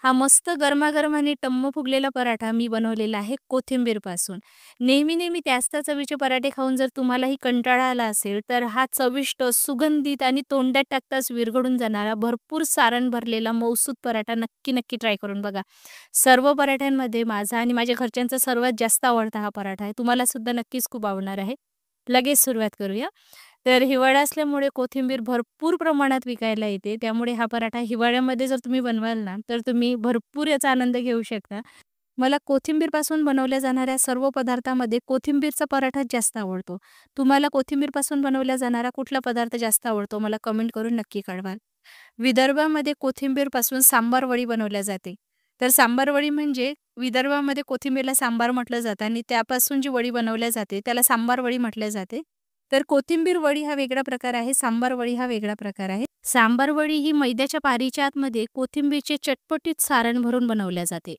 हा मस्त गरमागरम आणि टम्म फुगलेला पराठा मी बनवलेला आहे कोथिंबीरपासून. नेहमी-नेहमी त्याच-त्याच चवीचे पराठे खाऊन जर तुम्हालाही कंटाळा आला असेल, तर हा चविष्ट, सुगंधित आणि तोंडात टाकताच विरघळून जाणारा भरपूर सारण भरलेला मऊसूत पराठा नक्की ट्राय करून बघा. सर्व पराठ्यांमध्ये माझा आणि माझ्या घरच्यांचा सर्वात जास्त आवडता हा पराठा आहे. तुम्हाला सुद्धा नक्कीच खूप आवडणार आहे. लगेच सुरुवात करूया. तर हिवाळा असल्यामुळे कोथिंबीर भरपूर प्रमाणात विकायला येते. त्यामुळे हा पराठा हिवाळ्यामध्ये जर तुम्ही बनवाल ना, तर तुम्ही भरपूर याचा आनंद घेऊ शकता. मला कोथिंबीरपासून बनवल्या जाणाऱ्या सर्व पदार्थामध्ये कोथिंबीरचा पराठा जास्त आवडतो. तुम्हाला कोथिंबीरपासून बनवला जाणारा कुठला पदार्थ जास्त आवडतो? मला कमेंट करून नक्की कळवाल. विदर्भामध्ये कोथिंबीरपासून सांबार वडी बनवल्या जाते. तर सांबार वडी म्हणजे विदर्भामध्ये कोथिंबीरला सांबार म्हटलं जातं आणि त्यापासून जी वडी बनवल्या जाते त्याला सांबार वडी म्हटले जाते. तर कोथिंबीर वडी हा वेगळा प्रकार आहे, सांबार वडी हा वेगळा प्रकार आहे. सांबार वडी ही मैद्याच्या पारीच्या आतमध्ये कोथिंबीरचे चटपटीत सारण भरून बनवल्या जाते.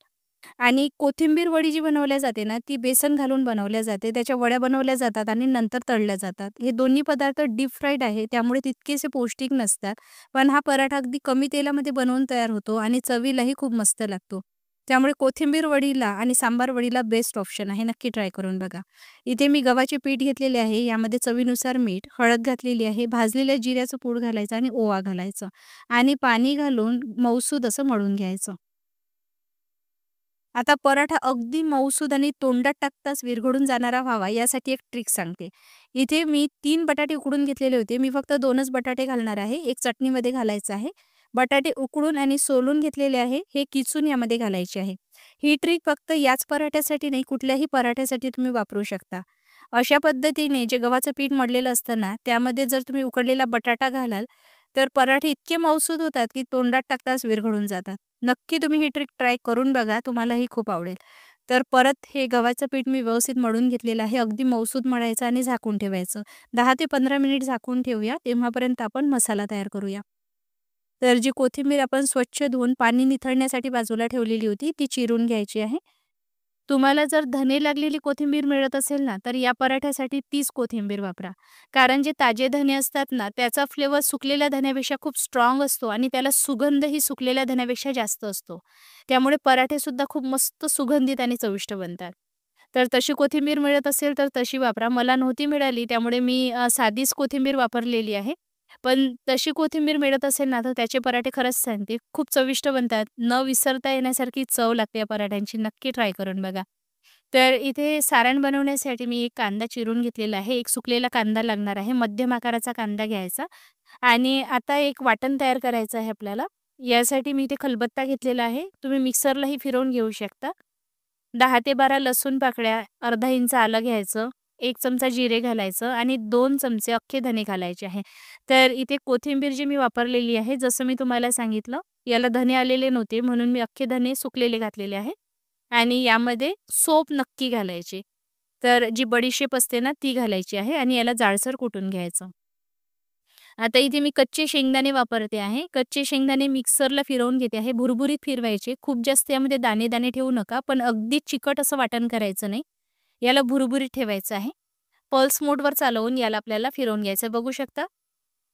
आणि कोथिंबीर वडी जी बनवल्या जाते ना, ती बेसन घालून बनवल्या जाते. त्याच्या वड्या बनवल्या जातात आणि नंतर तळल्या जातात. हे दोन्ही पदार्थ डीप फ्राईड आहे, त्यामुळे तितकेसे पौष्टिक नसतात. पण हा पराठा अगदी कमी तेलामध्ये बनवून तयार होतो आणि चवीलाही खूप मस्त लागतो. त्यामुळे कोथिंबीर वडीला आणि सांबार वडीला बेस्ट ऑप्शन आहे. नक्की ट्राय करून बघा. इथे मी गव्हाचे पीठ घेतलेले आहे. यामध्ये चवीनुसार मीठ, हळद घातलेली आहे. भाजलेल्या जिऱ्याचं पूड घालायचं आणि ओवा घालायचं आणि पाणी घालून मऊसूद असं मळून घ्यायचं. आता पराठा अगदी मऊसूद आणि तोंडात टाकताच विरघळून जाणारा व्हावा यासाठी एक ट्रिक सांगते. इथे मी 3 बटाटे उकडून घेतलेले होते. मी फक्त 2च बटाटे घालणार आहे. एक चटणीमध्ये घालायचं आहे. बटाटे उकडून आणि सोलून घेतलेले आहे. हे किसून यामध्ये घालायचे आहे. ही ट्रिक फक्त याच पराठ्यासाठी नाही, कुठल्याही पराठ्यासाठी तुम्ही वापरू शकता. अशा पद्धतीने जे गव्हाचं पीठ मळलेलं असतं ना, त्यामध्ये जर तुम्ही उकडलेला बटाटा घालाल, तर पराठे इतके मऊसूद होतात, की तोंडात टाकताच विरघळून जातात. नक्की तुम्ही ही ट्रिक ट्राय करून बघा, तुम्हालाही खूप आवडेल. तर परत हे गव्हाचं पीठ मी व्यवस्थित मळून घेतलेलं आहे. अगदी मऊसूद मळायचं आणि झाकून ठेवायचं. 10 ते 15 मिनिट झाकून ठेवूया. तेव्हापर्यंत आपण मसाला तयार करूया. तर जी कोथिंबीर आपण स्वच्छ धुवून पाणी निथळण्यासाठी बाजूला ठेवलेली होती, ती चिरून घ्यायची आहे. तुम्हाला जर धने लागलेली कोथिंबीर मिळत असेल ना, तर या पराठ्यासाठी तीच कोथिंबीर वापरा. कारण जे ताजे धने असतात ना, त्याचा फ्लेवर सुकलेल्या धन्यापेक्षा खूप स्ट्राँग असतो आणि त्याला सुगंधही सुकलेल्या धन्यापेक्षा जास्त असतो. त्यामुळे पराठेसुद्धा खूप मस्त सुगंधित आणि चविष्ट बनतात. तर तशी कोथिंबीर मिळत असेल तर तशी वापरा. मला नव्हती मिळाली त्यामुळे मी साधीच कोथिंबीर वापरलेली आहे. पण तशी कोथिंबीर मिळत असेल ना, तर त्याचे पराठे खरंच सांगते खूप चविष्ट बनतात. न विसरता येण्यासारखी चव लागते या पराठ्यांची. नक्की ट्राय करून बघा. तर इथे सारण बनवण्यासाठी मी एक कांदा चिरून घेतलेला आहे. एक सुकलेला कांदा लागणार आहे. मध्यम आकाराचा कांदा घ्यायचा आणि आता एक वाटण तयार करायचं आहे आपल्याला. यासाठी मी इथे खलबत्ता घेतलेला आहे. तुम्ही मिक्सरलाही फिरवून घेऊ शकता. 10 ते 12 लसूण पाकळ्या, अर्धा इंच आलं घ्यायचं, 1 चमचा जिरे घालायचं आणि 2 चमचे अख्खे धने घालायचे आहे. तर इथे कोथिंबीर जी मी वापरलेली आहे, जसं मी तुम्हाला सांगितलं, याला धने आलेले नव्हते म्हणून मी अख्खे धने सुकलेले घातलेले आहे आणि यामध्ये सोप नक्की घालायची. तर जी बडीशेप असते ना, ती घालायची आहे आणि याला जाडसर कुटून घ्यायचं. आता इथे मी कच्चे शेंगदाणे वापरते आहे. कच्चे शेंगदाणे मिक्सरला फिरवून घेते आहे. भुरभुरीत फिरवायचे. खूप जास्त यामध्ये दाणे-दाणे ठेवू नका, पण अगदी चिकट असं वाटण करायचं नाही. याला भुरभुरीत ठेवायचं आहे. पल्स मोडवर चालवून याला आपल्याला फिरवून घ्यायचं. बघू शकता?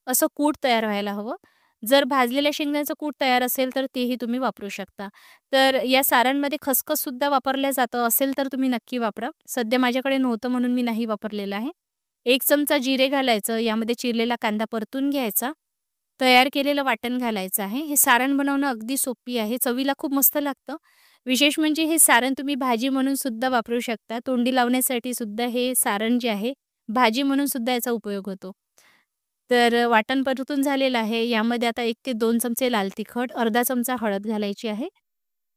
असं कूट तयार व्हायला हवं. जर भाजलेल्या शेंगदाण्याचं कूट तयार असेल, तर तेही तुम्ही वापरू शकता. तर या सारणमध्ये खसखससुद्धा वापरलं जातं. असेल तर तुम्ही नक्की वापरा. सध्या माझ्याकडे नव्हतं म्हणून मी नाही वापरलेलं आहे. 1 चमचा जिरे घालायचं, यामध्ये चिरलेला कांदा परतून घ्यायचा. तयार केलेलं वाटण घालायचं आहे. हे सारण बनवणं अगदी सोपी आहे. चवीला खूप मस्त लागतं. विशेष म्हणजे हे सारण तुम्ही भाजी म्हणून सुद्धा वापरू शकता. तोंडी लावण्यासाठी सुद्धा हे सारण जे आहे, भाजी म्हणून सुद्धा याचा उपयोग होतो. तर वाटण परतून झालेलं आहे. यामध्ये आता 1 ते 2 चमचे लाल तिखट, अर्धा चमचा हळद घालायची आहे.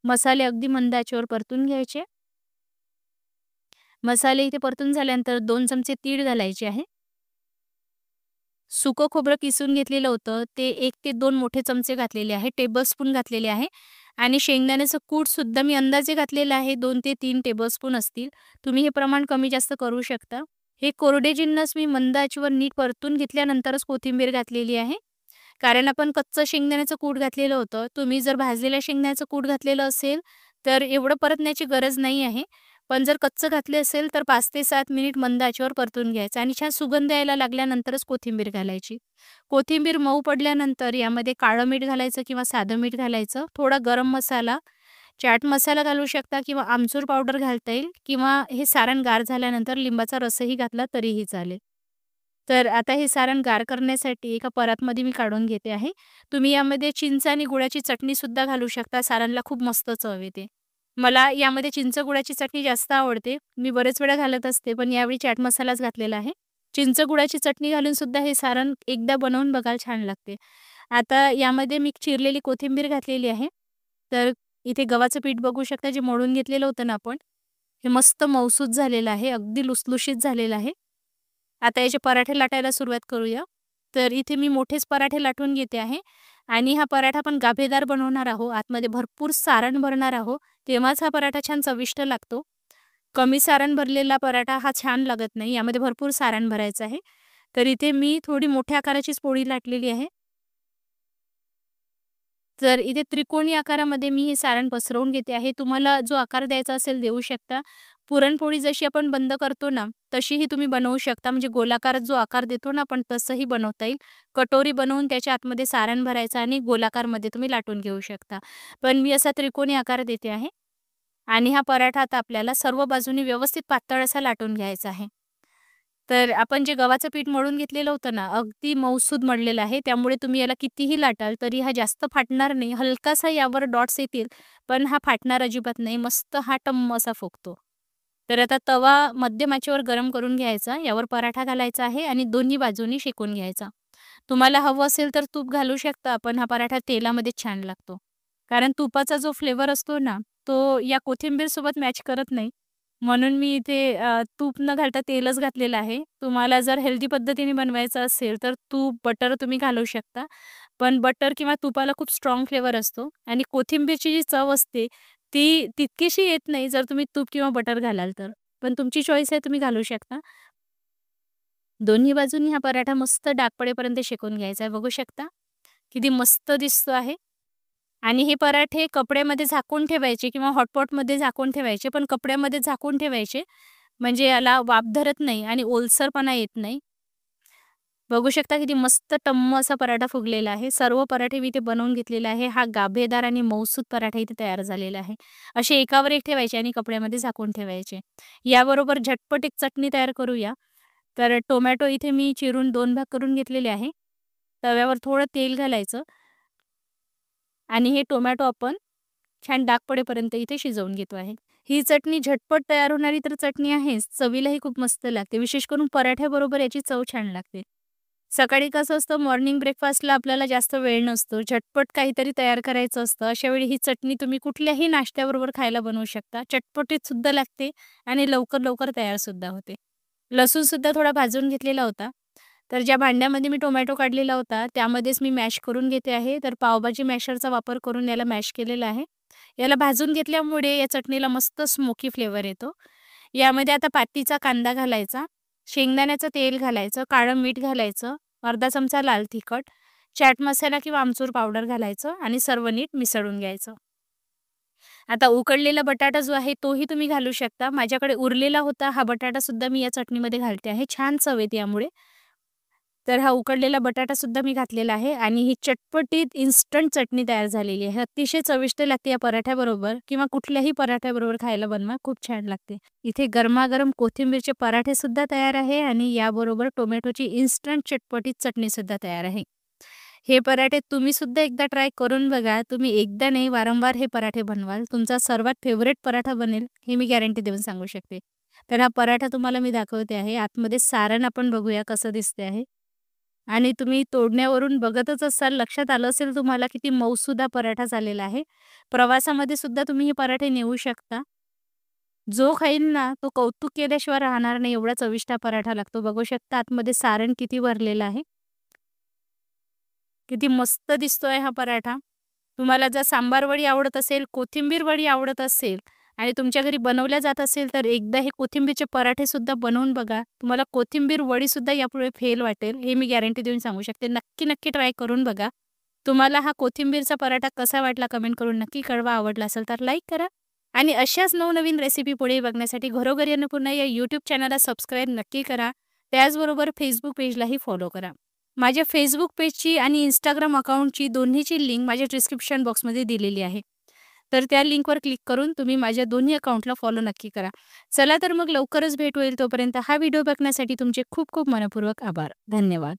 मसाले अगदी मंद आचेवर परतून घ्यायचे. मसाले इथे परतून झाल्यानंतर 2 चमचे तीळ घालायचे आहे. सुकं खोबरं किसून घेतलेलं होतं, ते 1 ते 2 मोठे चमचे घातलेले आहे. टेबलस्पून घातलेले आहे आणि शेंगदाण्याचं कूटसुद्धा मी अंदाजे घातलेलं आहे. 2 ते 3 टेबलस्पून असतील. तुम्ही हे प्रमाण कमी जास्त करू शकता. हे कोरडे जिन्नस मी मंद आचेवर नीट परतून घेतल्यानंतरच कोथिंबीर घातलेली आहे. कारण आपण कच्चं शेंगदाण्याचं कूट घातलेलं होतं. तुम्ही जर भाजलेल्या शेंगदाण्याचं कूट घातलेलं असेल, तर एवढं परतण्याची गरज नाही आहे. पण जर कच्चं घातले असेल तर 5 ते 7 मिनिट मंद आचेवर परतून घ्यायचं आणि छान सुगंध यायला लागल्यानंतरच कोथिंबीर घालायची. कोथिंबीर मऊ पडल्यानंतर यामध्ये काळं मीठ घालायचं किंवा साधं मीठ घालायचं. थोडा गरम मसाला, चाट मसाला घालू शकता किंवा आमचूर पावडर घालता येईल किंवा हे सारण गार झाल्यानंतर लिंबाचा रसही घातला तरीही चालेल. तर आता हे सारण गार करण्यासाठी एका परातमध्ये मी काढून घेते आहे. तुम्ही यामध्ये चिंच आणि गुळाची चटणीसुद्धा घालू शकता. सारणला खूप मस्त चव येते. मला यामध्ये चिंच गुळाची चटणी जास्त आवडते. मी बरेच वेळा घालत असते, पण यावेळी चाट मसालाच घातलेला आहे. चिंच गुळाची चटणी घालून सुद्धा हे सारण एकदा बनवून बघाल, छान लागते. आता यामध्ये मी चिरलेली कोथिंबीर घातलेली आहे. तर इथे गव्हाचं पीठ बघू शकता, जे मळून घेतलेलं होतं ना आपण, हे मस्त मऊसूत झालेलं आहे, अगदी लुसलुशीत झालेलं आहे. आता याचे पराठे लाटायला सुरुवात करूया. तर इथे मी मोठेच पराठे लाटून घेते आहे आणि हा पराठा पण गाभेदार बनवणार आहोत. आतमध्ये भरपूर सारण भरणार आहोत, तेव्हाच हा पराठा छान चविष्ट लागतो. कमी सारण भरलेला पराठा हा छान लागत नाही. यामध्ये भरपूर सारण भरायचं आहे. तर इथे मी थोडी मोठ्या आकाराचीच पोळी लाटलेली आहे. तर इथे त्रिकोणी आकारामध्ये मी हे सारण पसरवून घेते आहे. तुम्हाला जो आकार द्यायचा असेल देऊ शकता. पुरणपोळी जशी आपण बंद करतो ना, तशीही तुम्ही बनवू शकता. म्हणजे गोलाकारात जो आकार देतो ना आपण, तसंही बनवता येईल. कटोरी बनवून त्याच्या आतमध्ये सारण भरायचं आणि गोलाकारमध्ये तुम्ही लाटून घेऊ शकता. पण मी असा त्रिकोणी आकार देते आहे आणि हा पराठा आता आपल्याला सर्व बाजूनी व्यवस्थित पातळ असा लाटून घ्यायचा आहे. तर आपण जे गव्हाचं पीठ मळून घेतलेलं होतं ना, अगदी मऊसूद मळलेलं आहे. त्यामुळे तुम्ही याला कितीही लाटाल तरी हा जास्त फाटणार नाही. हलकासा यावर डॉट्स येतील, पण हा फाटणार अजिबात नाही. मस्त हा टम्म असा फुगतो. तर आता तवा मध्यम आचेवर गरम करून घ्यायचा. यावर पराठा घालायचा आहे आणि दोन्ही बाजूनी शेकून घ्यायचा. तुम्हाला हवं असेल तर तूप घालू शकता, पण हा पराठा तेलामध्ये छान लागतो. कारण तुपाचा जो फ्लेवर असतो ना, तो या कोथिंबीरसोबत मॅच करत नाही. म्हणून मी इथे तूप न घालता तेलच घातलेलं आहे. तुम्हाला जर हेल्दी पद्धतीने बनवायचं असेल, तर तूप, बटर तुम्ही घालू शकता. पण बटर किंवा तुपाला खूप स्ट्राँग फ्लेवर असतो आणि कोथिंबीरची जी चव असते, ती तितकीशी येत नाही जर तुम्ही तूप किंवा बटर घालाल तर. पण तुमची चॉईस आहे, तुम्ही घालू शकता. दोन्ही बाजूंनी हा पराठा मस्त डाग पडेपर्यंत शेकून घ्यायचा आहे. बघू शकता, किती मस्त दिसतो आहे. आणि हे पराठे कपड्यामध्ये झाकून ठेवायचे किंवा हॉटपॉटमध्ये झाकून ठेवायचे, पण कपड्यामध्ये झाकून ठेवायचे, म्हणजे याला वाफ धरत नाही आणि ओलसरपणा येत नाही. बघू शकता किती मस्त टम्म असा पराठा फुगलेला आहे. सर्व पराठे मी इथे बनवून घेतलेले आहे. हा गाभेदार आणि मऊसूत पराठा इथे तयार झालेला आहे. असे एकावर एक ठेवायचे आणि कपड्यामध्ये झाकून ठेवायचे. याबरोबर झटपट एक चटणी तयार करूया. तर टोमॅटो इथे मी चिरून 2 भाग करून घेतलेले आहे. तव्यावर थोडं तेल घालायचं आणि हे टोमॅटो आपण छान डाग पडेपर्यंत इथे शिजवून घेतो आहे. ही चटणी झटपट तयार होणारी तर चटणी आहेच, चवीलाही खूप मस्त लागते. विशेष करून पराठ्याबरोबर याची चव छान लागते. सकाळी कसं असतं, मॉर्निंग ब्रेकफास्टला आपल्याला जास्त वेळ नसतो, झटपट काहीतरी तयार करायचं असतं. अशा वेळी ही चटणी तुम्ही कुठल्याही नाश्त्याबरोबर खायला बनवू शकता. चटपटीत सुद्धा लागते आणि लवकर तयार सुद्धा होते. लसूण सुद्धा थोडा भाजून घेतलेला होता. तर ज्या भांड्यामध्ये मी टोमॅटो काढलेला होता, त्यामध्येच मी मॅश करून घेते आहे. तर पावभाजी मॅशरचा वापर करून याला मॅश केलेला आहे. याला भाजून घेतल्यामुळे या चटणीला मस्त स्मोकी फ्लेवर येतो. यामध्ये आता पातीचा कांदा घालायचा, शेंगदाण्याचं तेल घालायचं, काळं मीठ घालायचं, अर्धा चमचा लाल तिखट, चाट मसाला किंवा आमचूर पावडर घालायचं आणि सर्व नीट मिसळून घ्यायचं. आता उकडलेला बटाटा जो आहे तोही तुम्ही घालू शकता. माझ्याकडे उरलेला होता हा बटाटासुद्धा मी या चटणीमध्ये घालते आहे. छान चव येते यामुळे. तर हा उकडलेला बटाटासुद्धा मी घातलेला आहे आणि ही चटपटीत इन्स्टंट चटणी तयार झालेली आहे. अतिशय चविष्ट लागते या पराठ्याबरोबर किंवा कुठल्याही पराठ्याबरोबर खायला बनवा, खूप छान लागते. इथे गरमागरम कोथिंबीरचे पराठेसुद्धा तयार आहे आणि याबरोबर टोमॅटोची इन्स्टंट चटपटीत चटणीसुद्धा तयार आहे. हे पराठे तुम्ही सुद्धा एकदा ट्राय करून बघा. तुम्ही एकदा नाही, वारंवार हे पराठे बनवाल. तुमचा सर्वात फेव्हरेट पराठा बनेल, हे मी गॅरंटी देऊन सांगू शकते. तर हा पराठा तुम्हाला मी दाखवते आहे. आतमध्ये सारण आपण बघूया कसं दिसते आहे. आणि तुम्ही तोडण्यावरून बघतच असाल, लक्षात आलं असेल तुम्हाला किती मऊसुदा पराठा झालेला आहे. प्रवासामध्ये सुद्धा तुम्ही हे पराठे नेऊ शकता. जो खाईल ना, तो कौतुक केल्याशिवाय राहणार नाही, एवढा चविष्ट हा पराठा लागतो. बघू शकता आतमध्ये सारण किती भरलेलं आहे. किती मस्त दिसतोय हा पराठा. तुम्हाला जर सांबार वडी आवडत असेल, कोथिंबीर वडी आवडत असेल आणि तुमच्या घरी बनवल्या जात असेल, तर एकदा हे कोथिंबीरचे पराठेसुद्धा बनवून बघा. तुम्हाला कोथिंबीर वडीसुद्धा यापुढे फेल वाटेल, हे मी गॅरंटी देऊन सांगू शकते. नक्की ट्राय करून बघा. तुम्हाला हा कोथिंबीरचा पराठा कसा वाटला कमेंट करून नक्की कळवा. आवडला असेल तर लाईक करा. आणि अशाच नवनवीन रेसिपी पुढे बघण्यासाठी घरोघरी अन्नपूर्णा या यूट्यूब चॅनलला सबस्क्राईब नक्की करा. त्याचबरोबर फेसबुक पेजलाही फॉलो करा. माझ्या फेसबुक पेजची आणि इंस्टाग्राम अकाउंटची दोन्हीची लिंक माझ्या डिस्क्रिप्शन बॉक्समध्ये दिलेली आहे. तर त्या लिंकवर क्लिक करून तुम्ही माझ्या दोन्ही अकाउंटला फॉलो नक्की करा. चला तर मग लवकरच भेट होईल. तोपर्यंत हा व्हिडिओ बघण्यासाठी तुमचे खूप खूप मनःपूर्वक आभार. धन्यवाद.